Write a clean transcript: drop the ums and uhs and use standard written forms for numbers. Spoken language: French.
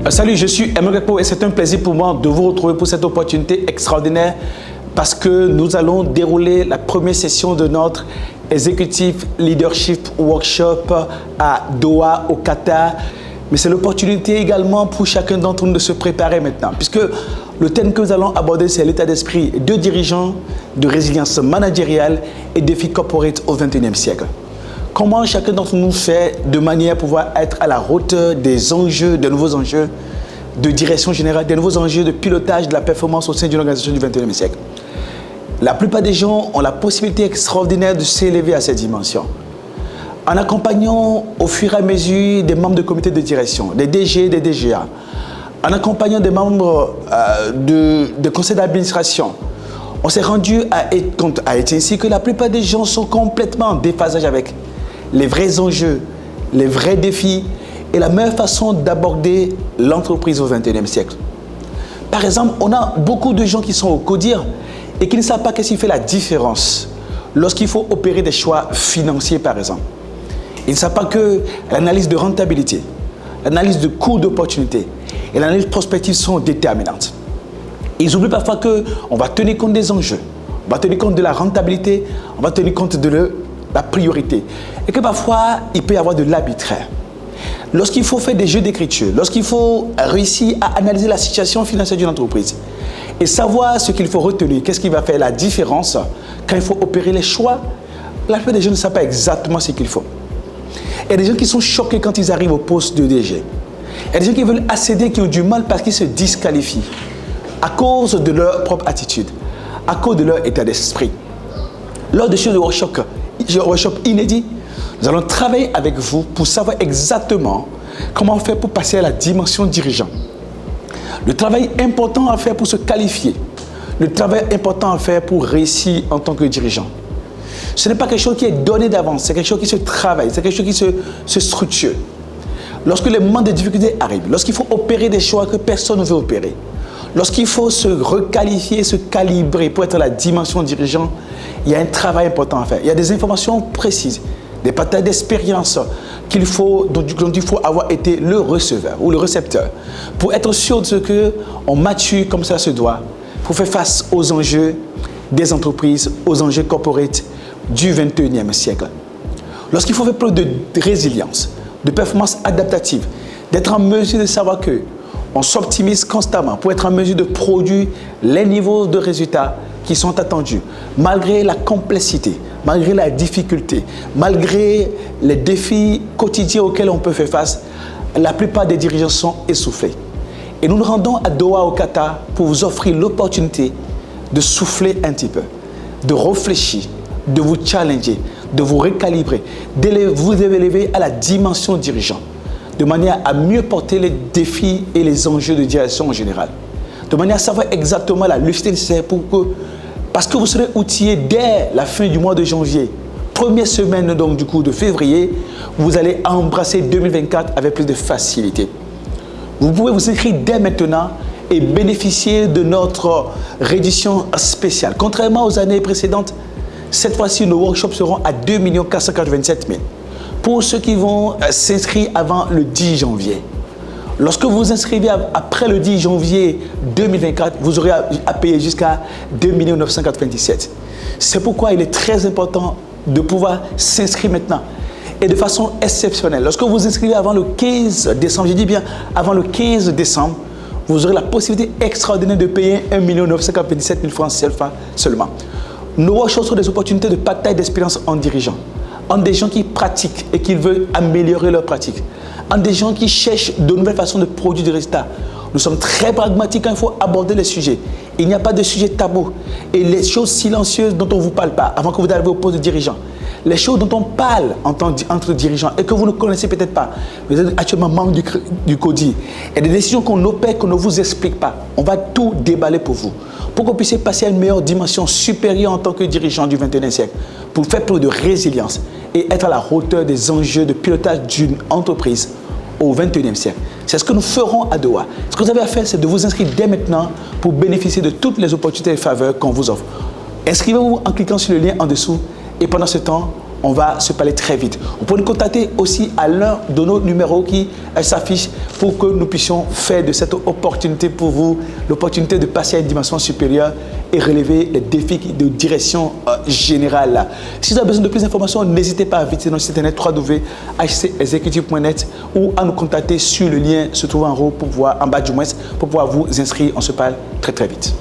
Salut, je suis Emmanuel Gakpo et c'est un plaisir pour moi de vous retrouver pour cette opportunité extraordinaire parce que nous allons dérouler la première session de notre Executive Leadership Workshop à Doha, au Qatar. Mais c'est l'opportunité également pour chacun d'entre nous de se préparer maintenant, puisque le thème que nous allons aborder, c'est l'état d'esprit de dirigeants, de résilience managériale et défis corporate au XXIe siècle. Comment chacun d'entre nous fait de manière à pouvoir être à la hauteur des enjeux, des nouveaux enjeux de direction générale, des nouveaux enjeux de pilotage de la performance au sein d'une organisation du XXIe siècle. La plupart des gens ont la possibilité extraordinaire de s'élever à cette dimension. En accompagnant au fur et à mesure des membres de comité de direction, des DG, des DGA, en accompagnant des membres de conseil d'administration, on s'est rendu à être compte ainsi que la plupart des gens sont complètement en déphasage avec les vrais enjeux, les vrais défis et la meilleure façon d'aborder l'entreprise au XXIe siècle. Par exemple, on a beaucoup de gens qui sont au CODIR et qui ne savent pas qu'est-ce qui fait la différence lorsqu'il faut opérer des choix financiers, par exemple. Ils ne savent pas que l'analyse de rentabilité, l'analyse de coût d'opportunité et l'analyse prospective sont déterminantes. Ils oublient parfois qu'on va tenir compte des enjeux, on va tenir compte de la rentabilité, on va tenir compte de la priorité. Et que parfois, il peut y avoir de l'arbitraire. Lorsqu'il faut faire des jeux d'écriture, lorsqu'il faut réussir à analyser la situation financière d'une entreprise et savoir ce qu'il faut retenir, qu'est-ce qui va faire la différence quand il faut opérer les choix, la plupart des gens ne savent pas exactement ce qu'il faut. Il y a des gens qui sont choqués quand ils arrivent au poste de DG. Il y a des gens qui veulent accéder, qui ont du mal parce qu'ils se disqualifient à cause de leur propre attitude, à cause de leur état d'esprit. Lors de ce workshop inédit, nous allons travailler avec vous pour savoir exactement comment faire pour passer à la dimension dirigeant. Le travail important à faire pour se qualifier, le travail important à faire pour réussir en tant que dirigeant. Ce n'est pas quelque chose qui est donné d'avance, c'est quelque chose qui se travaille, c'est quelque chose qui se structure. Lorsque les moments de difficulté arrivent, lorsqu'il faut opérer des choix que personne ne veut opérer, lorsqu'il faut se requalifier, se calibrer pour être à la dimension dirigeant, il y a un travail important à faire. Il y a des informations précises, des partages d'expérience dont il faut avoir été le receveur ou le récepteur pour être sûr de ce qu'on mature comme ça se doit pour faire face aux enjeux des entreprises, aux enjeux corporate du XXIe siècle. Lorsqu'il faut faire preuve de résilience, de performance adaptative, d'être en mesure de savoir qu'on s'optimise constamment pour être en mesure de produire les niveaux de résultats qui sont attendus, malgré la complexité, malgré la difficulté, malgré les défis quotidiens auxquels on peut faire face, la plupart des dirigeants sont essoufflés. Et nous nous rendons à Doha, au Qatar, pour vous offrir l'opportunité de souffler un petit peu, de réfléchir, de vous challenger, de vous recalibrer, de vous élever à la dimension dirigeant, de manière à mieux porter les défis et les enjeux de direction en général, de manière à savoir exactement la lucidité nécessaire parce que vous serez outillé dès la fin du mois de janvier, première semaine donc du coup de février, vous allez embrasser 2024 avec plus de facilité. Vous pouvez vous inscrire dès maintenant et bénéficier de notre réédition spéciale. Contrairement aux années précédentes, cette fois-ci, nos workshops seront à 2 487 000 pour ceux qui vont s'inscrire avant le 10 janvier. Lorsque vous vous inscrivez après le 10 janvier 2024, vous aurez à payer jusqu'à 2 997 000. C'est pourquoi il est très important de pouvoir s'inscrire maintenant et de façon exceptionnelle. Lorsque vous vous inscrivez avant le 15 décembre, je dis bien avant le 15 décembre, vous aurez la possibilité extraordinaire de payer 1 997 000 francs CFA seulement. Nos workshops sont des opportunités de partage d'expérience en dirigeant, en des gens qui pratiquent et qui veulent améliorer leur pratique, en des gens qui cherchent de nouvelles façons de produire des résultats. Nous sommes très pragmatiques quand il faut aborder les sujets. Il n'y a pas de sujet tabou. Et les choses silencieuses dont on ne vous parle pas avant que vous arriviez au poste de dirigeant, les choses dont on parle entre dirigeants et que vous ne connaissez peut-être pas, vous êtes actuellement membre du CODI, et des décisions qu'on opère, qu'on ne vous explique pas, on va tout déballer pour vous, pour que vous puissiez passer à une meilleure dimension supérieure en tant que dirigeant du XXIe siècle, pour faire preuve de résilience et être à la hauteur des enjeux de pilotage d'une entreprise au XXIe siècle. C'est ce que nous ferons à Doha. Ce que vous avez à faire, c'est de vous inscrire dès maintenant pour bénéficier de toutes les opportunités et faveurs qu'on vous offre. Inscrivez-vous en cliquant sur le lien en dessous et pendant ce temps, on va se parler très vite. Vous pouvez nous contacter aussi à l'un de nos numéros qui s'affiche pour que nous puissions faire de cette opportunité pour vous, l'opportunité de passer à une dimension supérieure et relever les défis de direction générale. Si vous avez besoin de plus d'informations, n'hésitez pas à visiter notre site internet www.hcexecutive.net ou à nous contacter sur le lien se trouvant en haut pour pouvoir, en bas du moins, pour pouvoir vous inscrire. On se parle très très vite.